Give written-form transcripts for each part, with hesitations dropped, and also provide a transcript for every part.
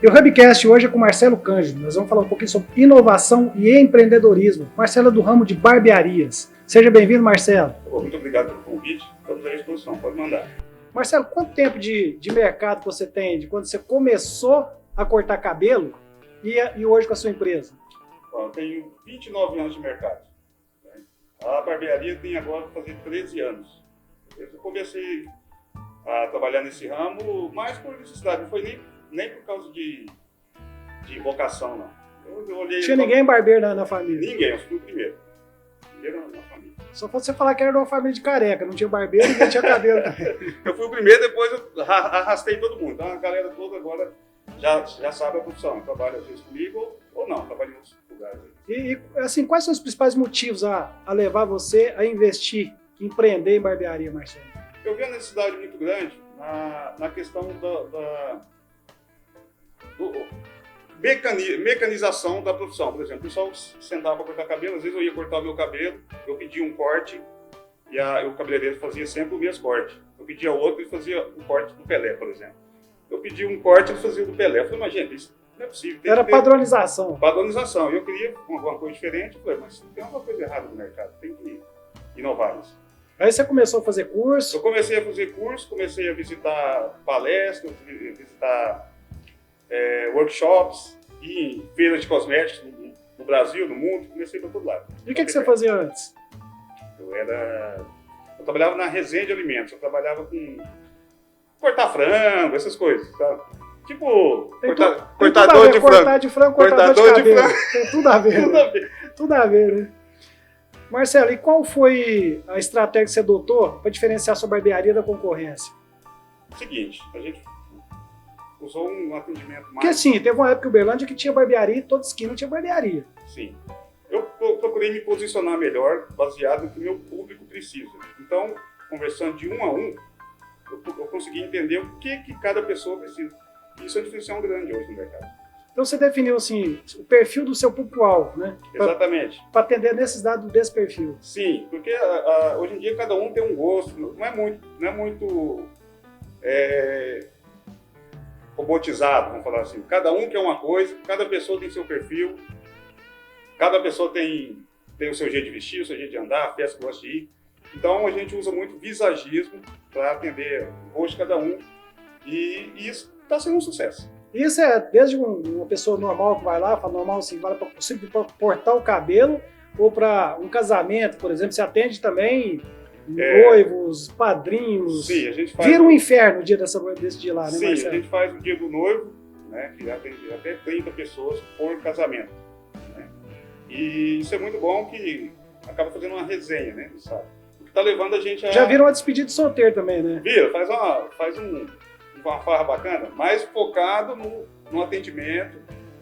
E o Hubcast hoje é com Marcelo Cândido. Nós vamos falar um pouquinho sobre inovação e empreendedorismo. Marcelo é do ramo de barbearias. Seja bem-vindo, Marcelo. Muito obrigado pelo convite. Estamos à disposição, pode mandar. Marcelo, quanto tempo de mercado você tem, de quando você começou a cortar cabelo e hoje com a sua empresa? Eu tenho 29 anos de mercado. A barbearia tem agora fazer 13 anos. Eu comecei a trabalhar nesse ramo mais por necessidade, não foi nem por causa de vocação, não. Eu olhei, tinha ninguém barbeiro na família? Ninguém, eu fui o primeiro. Primeiro na família. Só fosse você falar que era de uma família de careca, não tinha barbeiro e ninguém tinha cabelo também. Eu fui o primeiro, depois eu arrastei todo mundo. Então a galera toda agora já sabe a profissão. Trabalha às vezes comigo ou não, trabalha em outros lugares. E assim, quais são os principais motivos a levar você a investir, empreender em barbearia, Marcelo? Eu vi a necessidade muito grande na questão da mecanização da profissão. Por exemplo, o pessoal sentava para cortar cabelo, às vezes eu ia cortar o meu cabelo, eu pedia um corte e o cabeleireiro fazia sempre o mesmo corte. Eu pedia outro e fazia o corte do Pelé, por exemplo. Eu pedia um corte e ele fazia o do Pelé. Eu falei, mas gente, isso não é possível. Era padronização. Padronização. E eu queria alguma coisa diferente. Eu falei, mas tem alguma coisa errada no mercado, tem que inovar isso. Aí você começou a fazer curso? Eu comecei a fazer curso, comecei a visitar palestras, visitar workshops e feiras de cosméticos no Brasil, no mundo, comecei para todo lado. E o que você fazia antes? Eu trabalhava na resenha de alimentos, eu trabalhava com cortar frango, essas coisas, sabe? Tipo, cortador de frango. Cortar de frango, cortador de cabelo. Tem tudo a ver. Tudo a ver. Tudo a ver, né? Marcelo, e qual foi a estratégia que você adotou para diferenciar sua barbearia da concorrência? Seguinte, a gente usou um atendimento mais... Porque assim, teve uma época em Uberlândia que tinha barbearia e toda esquina tinha barbearia. Sim. Eu procurei me posicionar melhor, baseado no que o meu público precisa. Então, conversando de um a um, eu consegui entender o que cada pessoa precisa. Isso é uma diferenciação grande hoje no mercado. Então você definiu assim, o perfil do seu público-alvo, né? Exatamente. Para atender a necessidade desse perfil. Sim, porque hoje em dia cada um tem um gosto, não é muito robotizado, vamos falar assim. Cada um quer uma coisa, cada pessoa tem seu perfil, cada pessoa tem o seu jeito de vestir, o seu jeito de andar, a festa que gosta de ir. Então a gente usa muito visagismo para atender o gosto de cada um e isso está sendo um sucesso. Isso é desde uma pessoa normal que vai lá, fala normal assim, vai para cortar o cabelo, ou para um casamento, por exemplo, você atende também noivos, padrinhos. Sim, a gente faz. Vira um inferno o dia desse dia lá, né, Sim, Marcelo? a gente faz o dia do noivo, né, que já tem até 30 pessoas por casamento. Né? E isso é muito bom que acaba fazendo uma resenha, né, sabe? O que está levando a gente a... Já viram uma despedida de solteiro também, né? Vira, faz uma farra bacana, mais focado no atendimento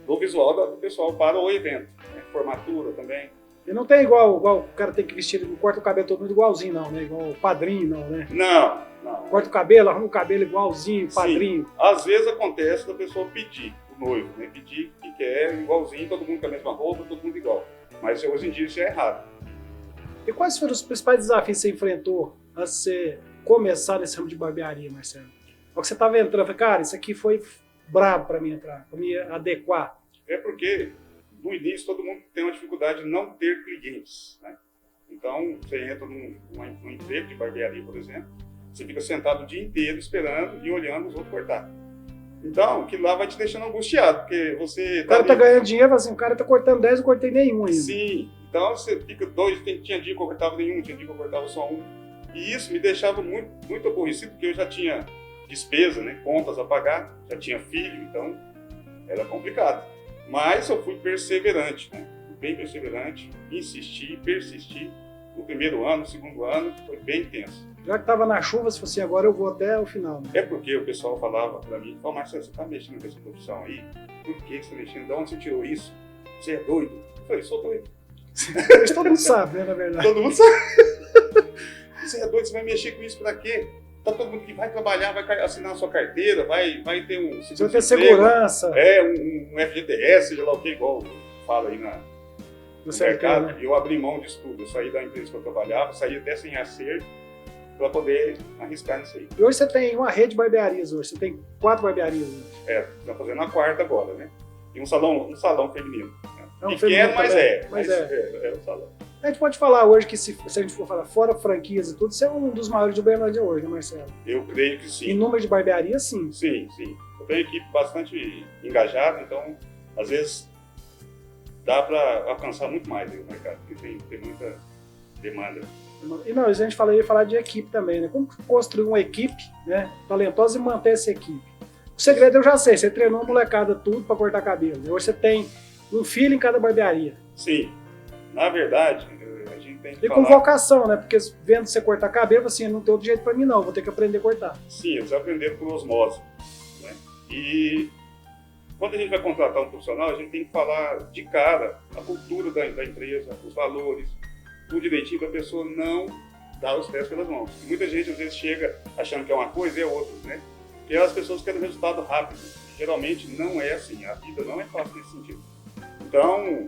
do visual do pessoal para o evento. Né? Formatura também. E não tem igual o cara tem que vestir, ele não corta o cabelo todo mundo igualzinho, não, né? Igual o padrinho, não, né? Não. Corta o cabelo, arruma o cabelo igualzinho, padrinho. Sim. Às vezes acontece da pessoa pedir, o noivo, né? Pedir que quer igualzinho, todo mundo com a mesma roupa, todo mundo igual. Mas hoje em dia isso é errado. E quais foram os principais desafios que você enfrentou antes de você começar nesse ramo de barbearia, Marcelo? O que você estava entrando, eu falei, cara, isso aqui foi brabo para mim entrar, para me adequar. É porque no início todo mundo tem uma dificuldade de não ter clientes, né? Então você entra num emprego de barbearia, por exemplo, você fica sentado o dia inteiro esperando e olhando os outros cortar. Então, aquilo lá vai te deixando angustiado, porque você... O cara tá ganhando dinheiro, assim, o cara tá cortando 10, eu não cortei nenhum ainda. Sim, então você fica doido, tinha dia que eu cortava nenhum, tinha dia que eu cortava só um. E isso me deixava muito, muito aborrecido, porque eu já tinha despesa, né, contas a pagar, já tinha filho, então era complicado. Mas eu fui perseverante, né, bem perseverante, insisti, persisti. No primeiro ano, no segundo ano, foi bem intenso. Já que estava na chuva, se fosse agora, eu vou até o final. Né? É porque o pessoal falava para mim, Marcelo, você está mexendo com essa profissão aí? Por que você está mexendo? De onde você tirou isso? Você é doido? Eu falei, sou doido. Mas todo mundo sabe, né, na verdade. Todo mundo sabe. Você é doido, você vai mexer com isso para quê? Tá todo mundo que vai trabalhar, vai assinar a sua carteira, vai ter um... Você vai ter segurança. Um FGTS, seja lá o que, igual fala aí no mercado. Né? Eu abri mão disso tudo. Eu saí da empresa que eu trabalhava, saí até sem acerto. para poder arriscar nisso aí. E hoje você tem uma rede de barbearias hoje, você tem 4 barbearias hoje. Estamos fazendo a quarta agora, né? E um salão feminino. É um Pequeno, feminino mas também, é um salão. A gente pode falar hoje que se a gente for falar fora franquias e tudo, você é um dos maiores de Uberlândia hoje, né, Marcelo? Eu creio que sim. Em número de barbearias, sim. Sim. Eu tenho equipe bastante engajada, então, às vezes, dá para alcançar muito mais no mercado, porque tem muita demanda. E não, a gente ia falar de equipe também, né? Como construir uma equipe, né, talentosa e manter essa equipe? O segredo eu já sei, você treinou uma molecada tudo para cortar cabelo. Hoje você tem um filho em cada barbearia. Sim. Na verdade, a gente tem que E com vocação, né? Porque vendo você cortar cabelo, assim, não tem outro jeito para mim não, vou ter que aprender a cortar. Sim, eles aprenderam por osmose, né? E quando a gente vai contratar um profissional, a gente tem que falar de cara a cultura da empresa, os valores, tudo direitinho, para a pessoa não dar os pés pelas mãos. E muita gente às vezes chega achando que é uma coisa e é outra, né? Porque as pessoas querem resultado rápido. Geralmente não é assim, a vida não é fácil nesse sentido. Então,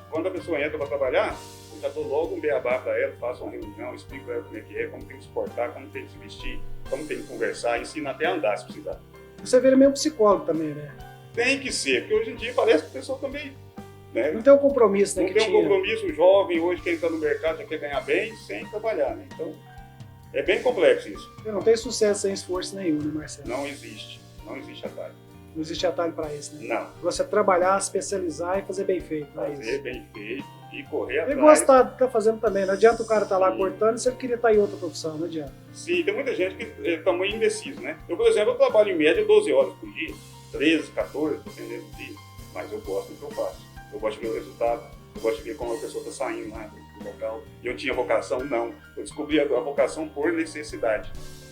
quando a pessoa entra para trabalhar, eu já dou logo um beabá para ela, faço uma reunião, explico para ela como é que é, como tem que se portar, como tem que se vestir, como tem que conversar, ensino até a andar se precisar. Você vira meio psicólogo também, né? Tem que ser, porque hoje em dia parece que a pessoa também, né? Não tem um compromisso, né? Não tem um compromisso jovem, hoje quem está no mercado já quer ganhar bem sem trabalhar, né? Então, é bem complexo isso. Não tem sucesso sem esforço nenhum, né, Marcelo? Não existe atalho. Não existe atalho para isso, né? Não. Você trabalhar, especializar e fazer bem feito. Fazer bem feito e correr atrás. E gostar de estar fazendo também. Não adianta o cara estar lá cortando se ele queria estar em outra profissão, não adianta. Sim, tem muita gente que está muito indeciso, né? Eu, por exemplo, eu trabalho em média 12 horas por dia, 13, 14, dependendo do dia. Mas eu gosto do que eu faço. Eu gosto de ver o resultado, eu gosto de ver como a pessoa está saindo lá do local. E eu tinha vocação? Não. Eu descobri a vocação por necessidade.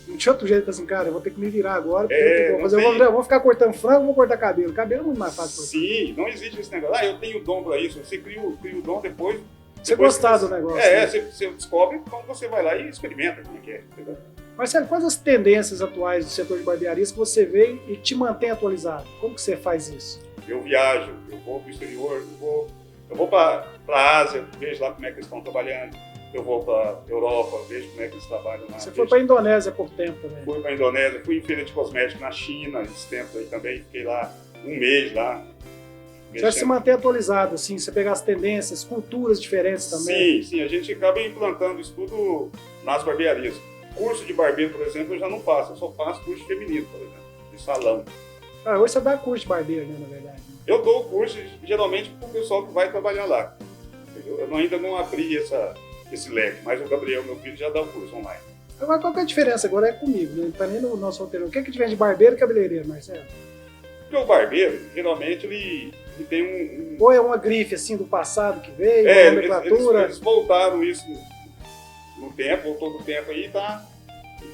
Não tinha outro jeito, assim, cara, eu vou ter que me virar agora, porque eu vou ficar cortando frango, vou cortar cabelo. Cabelo é muito mais fácil. Sim, não existe esse negócio. Eu tenho dom para isso. Você cria o dom depois. Você gostar do negócio. Né? Você descobre quando você vai lá e experimenta como é que é. Entendeu? Marcelo, quais as tendências atuais do setor de barbearias que você vê e te mantém atualizado? Como que você faz isso? Eu viajo, eu vou para o exterior, eu vou para a Ásia, vejo lá como é que eles estão trabalhando. Eu vou para a Europa, vejo como é que eles trabalham lá. Você foi para a Indonésia há pouco tempo também. Fui para a Indonésia, fui em feira de cosméticos na China, esses tempos aí também, fiquei lá um mês lá. Você se manter atualizado, assim, você pegar as tendências, culturas diferentes também? Sim, a gente acaba implantando isso tudo nas barbearias. Curso de barbeiro, por exemplo, eu já não faço, eu só faço curso feminino, por exemplo, de salão. Hoje você dá curso de barbeiro, né, na verdade. Eu dou o curso geralmente para o pessoal que vai trabalhar lá. Eu ainda não abri esse leque, mas o Gabriel, meu filho, já dá o curso online. Agora, qual que é a diferença? Agora é comigo, né? Não está nem no nosso roteiro. O que é que difere de barbeiro e cabeleireiro, Marcelo? Porque o barbeiro, geralmente, ele tem Ou é uma grife, assim, do passado que veio, uma nomenclatura? Eles voltaram isso no tempo, ou todo o tempo aí, tá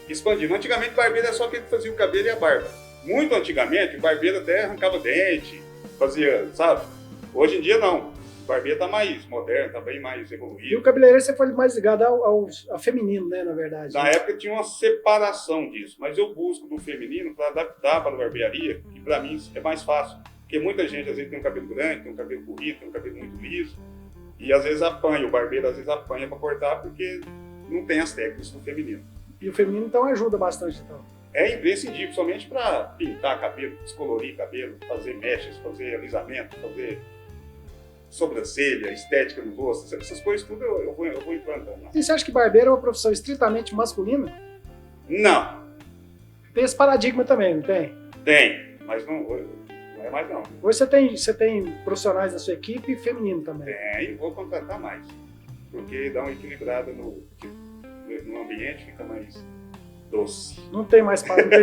expandindo. Antigamente, o barbeiro era só quem fazia o cabelo e a barba. Muito antigamente, o barbeiro até arrancava dente, fazia, sabe? Hoje em dia, não. O barbeiro tá mais moderno, tá bem mais evoluído. E o cabeleireiro você foi mais ligado ao feminino, né, na verdade. Na época tinha uma separação disso, mas eu busco do feminino para adaptar para a barbearia, que para mim é mais fácil. Porque muita gente às vezes tem um cabelo grande, tem um cabelo corrido, tem um cabelo muito liso, e às vezes apanha, o barbeiro às vezes apanha para cortar porque não tem as técnicas do feminino. E o feminino então ajuda bastante, então. É imprescindível, somente para pintar cabelo, descolorir cabelo, fazer mechas, fazer alisamento, fazer sobrancelha, estética no rosto, essas coisas tudo eu vou implantando. E você acha que barbeiro é uma profissão estritamente masculina? Não. Tem esse paradigma também, não tem? Tem, mas não é mais não. Hoje você tem profissionais da sua equipe feminino também? Tem, vou contratar mais, porque dá uma equilibrada no ambiente, fica mais doce. Não tem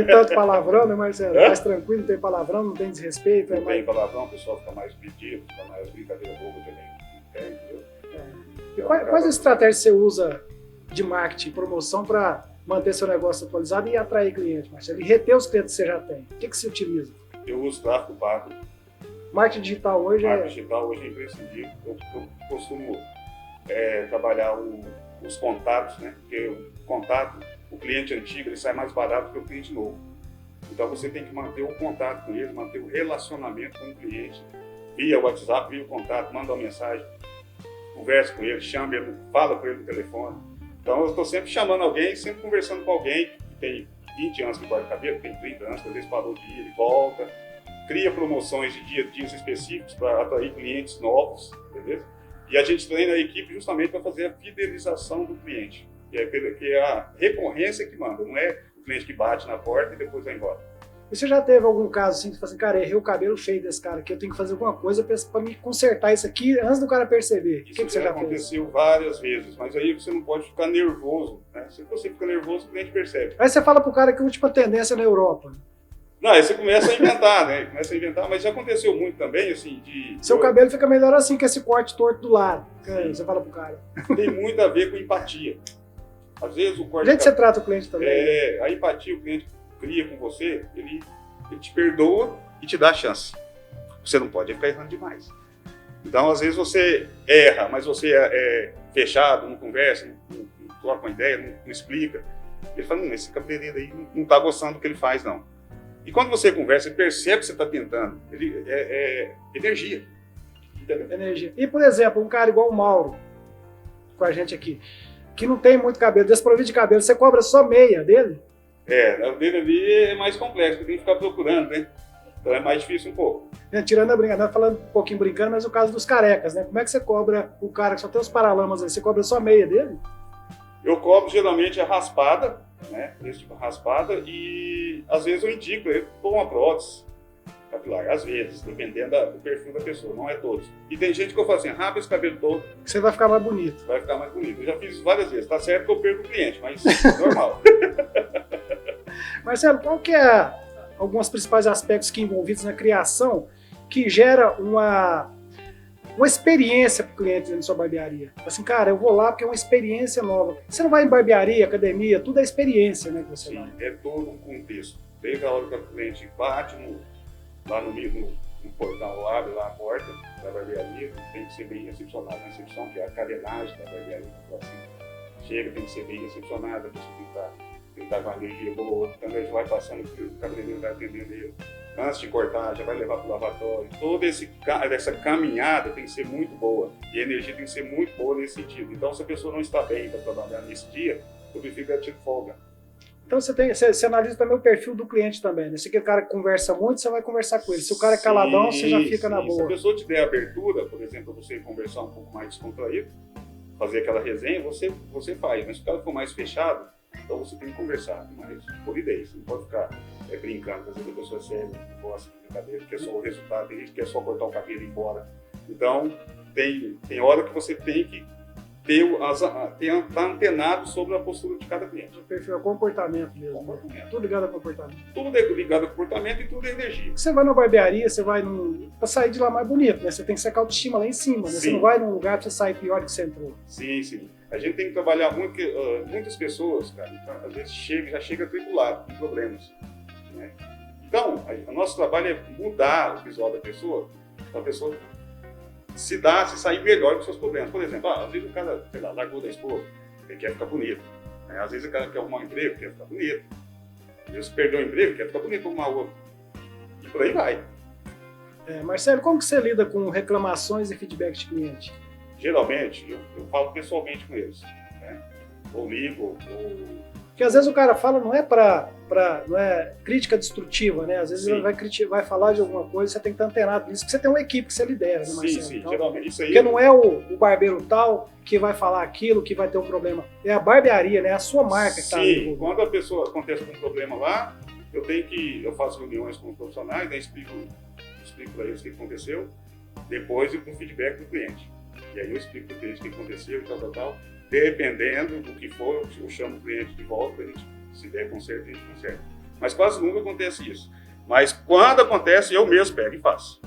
tanto palavrão, né, Marcelo? Mais tranquilo, não tem palavrão, não tem desrespeito. Não tem palavrão, o pessoal fica mais pedido, fica mais brincadeira boba também. Entendeu? E quais estratégias você usa de marketing, promoção para manter seu negócio atualizado e atrair clientes, Marcelo? E reter os clientes que você já tem? O que você utiliza? Eu uso tráfego pago. Marketing digital hoje Marketing digital hoje é imprescindível. Eu costumo trabalhar os contatos, né? Porque o contato, o cliente antigo, ele sai mais barato que o cliente novo. Então você tem que manter o contato com ele, manter o relacionamento com o cliente, via WhatsApp, via o contato, manda uma mensagem, conversa com ele, chama ele, fala com ele no telefone. Então eu estou sempre chamando alguém, sempre conversando com alguém que tem 20 anos que corta cabelo, tem 30 anos, às vezes parou de ir, ele volta, cria promoções de dias específicos para atrair clientes novos, beleza? E a gente treina a equipe justamente para fazer a fidelização do cliente, que é a recorrência que manda, não é o cliente que bate na porta e depois vai embora. E você já teve algum caso assim, que você fala assim, cara, errei o cabelo feio desse cara aqui, eu tenho que fazer alguma coisa para me consertar isso aqui antes do cara perceber? Isso que você já aconteceu fez? várias vezes, mas aí você não pode ficar nervoso, né? Se você fica nervoso, o cliente percebe. Aí você fala pro cara que é a última tendência na Europa. Não, aí você começa a inventar, né? Começa a inventar, mas já aconteceu muito também, assim, Seu cabelo fica melhor assim, que esse corte torto do lado. Você fala pro cara. Tem muito a ver com empatia. Às vezes o corte... A gente você trata o cliente também. A empatia o cliente cria com você, ele te perdoa e te dá a chance. Você não pode ficar errando demais. Então, às vezes você erra, mas você é fechado, não conversa, não troca uma ideia, não explica. Ele fala, esse cabeleireiro aí não está gostando do que ele faz, não. E quando você conversa, ele percebe que você está tentando. Ele é energia. Entendeu? Energia. E, por exemplo, um cara igual o Mauro, com a gente aqui, que não tem muito cabelo, desprovido de cabelo, você cobra só meia dele? O dele ali é mais complexo, tem que ficar procurando, né? Então é mais difícil um pouco. Tirando a brincadeira, falando um pouquinho brincando, mas o caso dos carecas, né? Como é que você cobra o cara que só tem os paralamas aí? Você cobra só meia dele? Eu cobro geralmente a raspada, né? Esse tipo de raspada, e às vezes eu indico ele por uma prótese capilar, às vezes, dependendo do perfil da pessoa, não é todos. E tem gente que eu falo assim, rapa esse cabelo todo. Que você vai ficar mais bonito. Vai ficar mais bonito. Eu já fiz várias vezes, tá certo que eu perco o cliente, mas normal. Marcelo, qual que é alguns principais aspectos que envolvidos na criação que gera uma experiência para o cliente dentro da sua barbearia? Assim, cara, eu vou lá porque é uma experiência nova. Você não vai em barbearia, academia, tudo é experiência, né, que você vai. É todo um contexto. Desde a hora que o cliente bate lá no portal, abre lá a porta da barbearia, tem que ser bem recepcionado na recepção, que é a carenagem da barbearia. Assim, chega, tem que ser bem recepcionado, a pessoa tem que estar com a energia boa. Quando a gente vai passando, o cabeleireiro vai atendendo ele. Antes de cortar, já vai levar para o lavatório. Toda essa caminhada tem que ser muito boa. E a energia tem que ser muito boa nesse sentido. Então, se a pessoa não está bem para trabalhar nesse dia, eu prefiro dar tiro de folga. Então você analisa também o perfil do cliente também, né? Se aquele cara que conversa muito, você vai conversar com ele. Se o cara é caladão, você já fica na boa. Se a pessoa te der abertura, por exemplo, você conversar um pouco mais descontraído, fazer aquela resenha, você faz. Mas se o cara for mais fechado, então você tem que conversar com mais polidez. Você não pode ficar brincando, às vezes a pessoa é séria, gosta de brincadeira, quer só o resultado, tem gente que quer só cortar o cabelo e ir embora. Então, tem hora que você tem que estar antenado sobre a postura de cada cliente. O perfil é comportamento mesmo. Comportamento. Tudo ligado a comportamento. Tudo é ligado a comportamento e tudo é energia. Você vai na barbearia, você vai pra sair de lá mais bonito, né? Você tem que ser com a autoestima lá em cima, né? Você não vai num lugar pra você sair pior que você entrou. Sim, sim. A gente tem que trabalhar muito, porque muitas pessoas, cara, às vezes já chega atribulado, com problemas. Né? Então, o nosso trabalho é mudar o visual da pessoa, para a pessoa se sair melhor dos seus problemas. Por exemplo, às vezes o cara, sei lá, largou da esposa, ele quer ficar bonito. Né? Às vezes o cara quer arrumar um emprego, quer ficar bonito. Às vezes perdeu o emprego, quer ficar bonito para arrumar outro. E por aí vai. Marcelo, como que você lida com reclamações e feedback de cliente? Geralmente, eu falo pessoalmente com eles. Né? Ou ligo, ou... Porque às vezes o cara fala, não é crítica destrutiva, né? Às vezes Sim. ele vai falar de alguma coisa, você tem que estar antenado nisso, porque você tem uma equipe que você lidera, né, Marcelo? Sim, então, geralmente. Isso aí porque não é o barbeiro tal que vai falar aquilo, que vai ter um problema. É a barbearia, né? É a sua marca que está ali. Sim, quando a pessoa acontece algum problema lá, eu faço reuniões com os profissionais, né, explico para eles o que aconteceu, depois eu dou feedback do cliente. E aí eu explico para o cliente o que aconteceu e tal. Dependendo do que for, eu chamo o cliente de volta, se der conserto, a gente conserta. Mas quase nunca acontece isso. Mas quando acontece, eu mesmo pego e faço.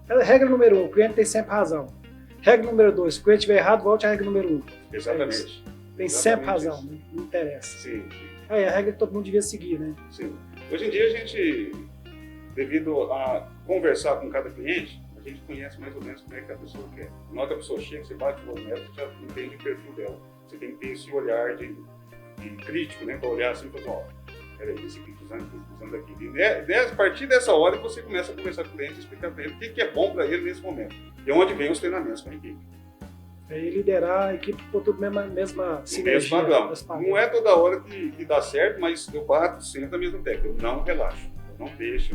Regra número 1, o cliente tem sempre razão. Regra número 2, se o cliente estiver errado, volte à regra número 1. Exatamente. Tem sempre razão, né? Não interessa. Sim. É a regra que todo mundo devia seguir, né? Sim. Hoje em dia a gente, devido a conversar com cada cliente, a gente conhece mais ou menos como é que a pessoa quer. Na hora que a pessoa chega, você bate o olho nela, você já entende o perfil dela. Você tem que ter esse olhar de crítico, né? Para olhar assim e falar, peraí, esse aqui usando aquilo. E a partir dessa hora você começa a conversar com o cliente e explicar para ele o que é bom para ele nesse momento. E onde vem os treinamentos com a equipe. E liderar a equipe por tudo mesma sinergia. Mesmo padrão. Não é toda hora que dá certo, mas eu bato sempre na mesma tecla. Eu não relaxo. Eu não deixo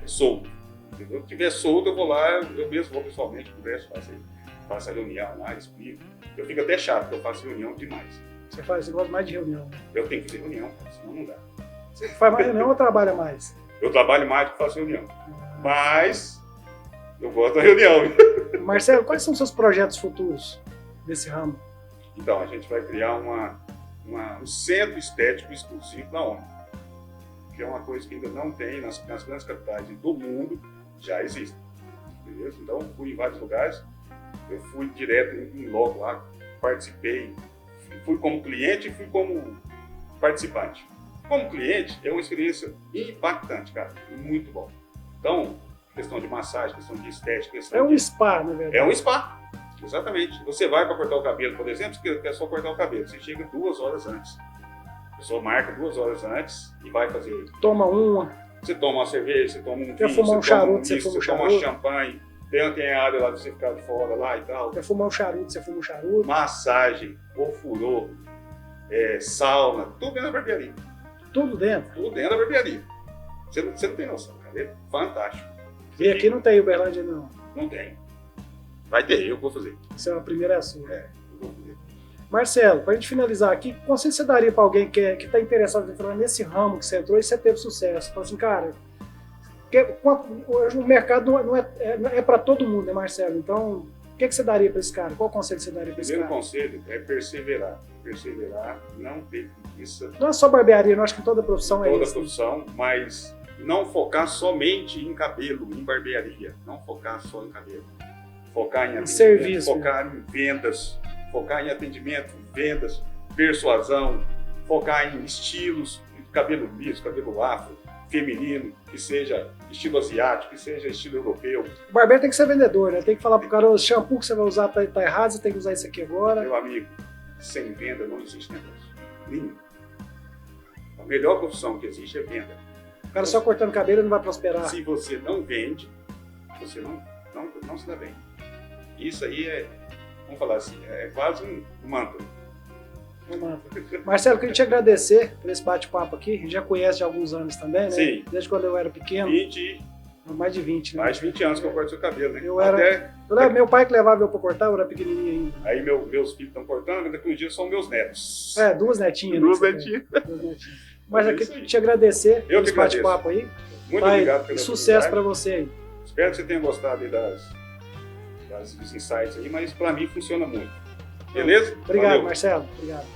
solto. Se eu estiver solto, eu vou lá, eu mesmo vou pessoalmente, converso, faço a reunião lá, explico. Eu fico até chato, porque eu faço reunião demais. Você gosta mais de reunião? Eu tenho que fazer reunião, senão não dá. Você faz mais reunião ou trabalha mais? Eu trabalho mais do que faço reunião. Mas eu gosto da reunião. Marcelo, quais são os seus projetos futuros nesse ramo? Então, a gente vai criar um centro estético exclusivo da ONU, que é uma coisa que ainda não tem nas grandes capitais do mundo, já existe. Beleza? Então, fui em vários lugares, eu fui direto em loco lá, participei, fui como cliente e fui como participante. Como cliente, é uma experiência impactante, cara, muito bom. Então, questão de massagem, questão de estética, é um spa, na verdade. É um spa, exatamente. Você vai para cortar o cabelo, por exemplo, você quer só cortar o cabelo, você chega 2 horas antes. A pessoa marca 2 horas antes e vai fazer. Toma uma. Você toma uma cerveja, você toma um vinho, quer fumar um charuto, você toma uma champanhe, tem a área lá de você ficar de fora lá e tal. Quer fumar um charuto, você fuma um charuto. Massagem, ofurô, sauna, tudo dentro da barbearia. Tudo dentro? Tudo dentro da barbearia. Você não tem noção, cara. É fantástico. E aqui não tem Uberlândia, não? Não tem. Vai ter, eu vou fazer. Isso é a primeira sua. Eu vou fazer. Marcelo, para a gente finalizar aqui, que conselho você daria para alguém que está interessado em entrar nesse ramo que você entrou e você teve sucesso? Fala assim, cara, hoje o mercado não é para todo mundo, né, Marcelo? Então, o que você daria para esse cara? Qual conselho você daria para esse cara? O primeiro conselho é perseverar. Perseverar, não ter preguiça. Não é só barbearia, eu acho que toda profissão é isso. Toda profissão, mas não focar somente em cabelo, em barbearia. Não focar só em cabelo. Focar em serviço, focar em vendas, focar em atendimento, vendas, persuasão, focar em estilos, cabelo liso, cabelo afro, feminino, que seja estilo asiático, que seja estilo europeu. O barbeiro tem que ser vendedor, né? Tem que falar pro cara, o shampoo que você vai usar tá errado, você tem que usar isso aqui agora. Meu amigo, sem venda não existe negócio. Nenhum. A melhor profissão que existe é venda. O cara só cortando cabelo não vai prosperar. Se você não vende, você não se dá bem. Isso aí vamos falar assim, é quase um mantra. Marcelo, queria te agradecer por esse bate-papo aqui. A gente já conhece há alguns anos também, né? Sim. Desde quando eu era pequeno. Mais de 20, né? Mais de 20 anos que eu corto seu cabelo, né? Meu pai que levava eu pra cortar, eu era pequenininho ainda. Aí meus filhos estão cortando, mas daqui um dia são meus netos. 2 netinhas. Duas netinhas. Mas eu queria te agradecer por esse bate-papo aí. Muito obrigado pela sucesso para você aí. Espero que você tenha gostado aí dos insights aí, mas para mim funciona muito. Beleza? Obrigado, Valeu. Marcelo. Obrigado.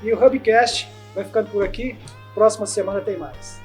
E o Hubcast vai ficando por aqui. Próxima semana tem mais.